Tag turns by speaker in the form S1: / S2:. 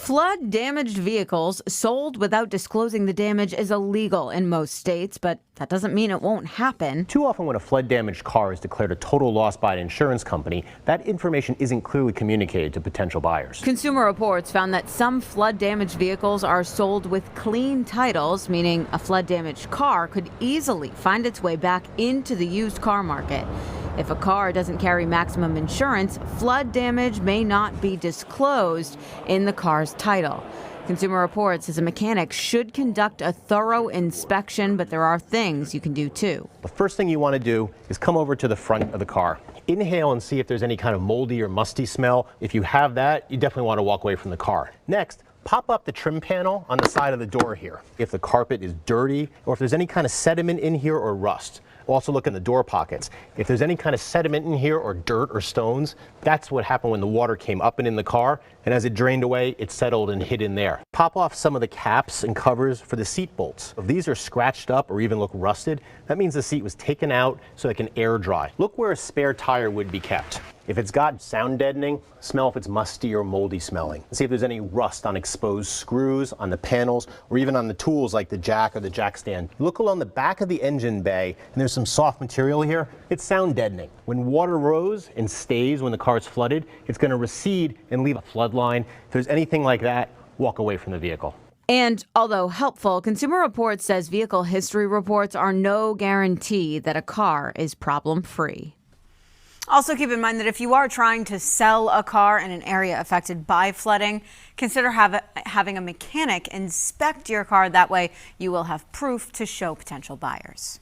S1: Flood damaged vehicles sold without disclosing the damage is illegal in most states, but that doesn't mean it won't happen.
S2: Too often when a flood damaged car is declared a total loss by an insurance company, that information isn't clearly communicated to potential buyers.
S1: Consumer Reports found that some flood damaged vehicles are sold with clean titles, meaning a flood damaged car could easily find its way back into the used car market. If a car doesn't carry maximum insurance, flood damage may not be disclosed in the car's title. Consumer Reports says a mechanic should conduct a thorough inspection, but there are things you can do too.
S2: The first thing you want to do is come over to the front of the car. Inhale and see if there's any kind of moldy or musty smell. If you have that, you definitely want to walk away from the car. Next, pop up the trim panel on the side of the door here. If the carpet is dirty or if there's any kind of sediment in here or rust. Also look in the door pockets. If there's any kind of sediment in here or dirt or stones, that's what happened when the water came up and in the car, and as it drained away, it settled and hid in there. Pop off some of the caps and covers for the seat bolts. If these are scratched up or even look rusted, that means the seat was taken out so it can air dry. Look where a spare tire would be kept. If it's got sound deadening, smell if it's musty or moldy smelling. See if there's any rust on exposed screws, on the panels, or even on the tools like the jack or the jack stand. Look along the back of the engine bay, and there's some soft material here. It's sound deadening. When water rose and stays when the car is flooded, it's going to recede and leave a flood line. If there's anything like that, walk away from the vehicle.
S1: And although helpful, Consumer Reports says vehicle history reports are no guarantee that a car is problem-free.
S3: Also keep in mind that if you are trying to sell a car in an area affected by flooding, consider having a mechanic inspect your car. That way you will have proof to show potential buyers.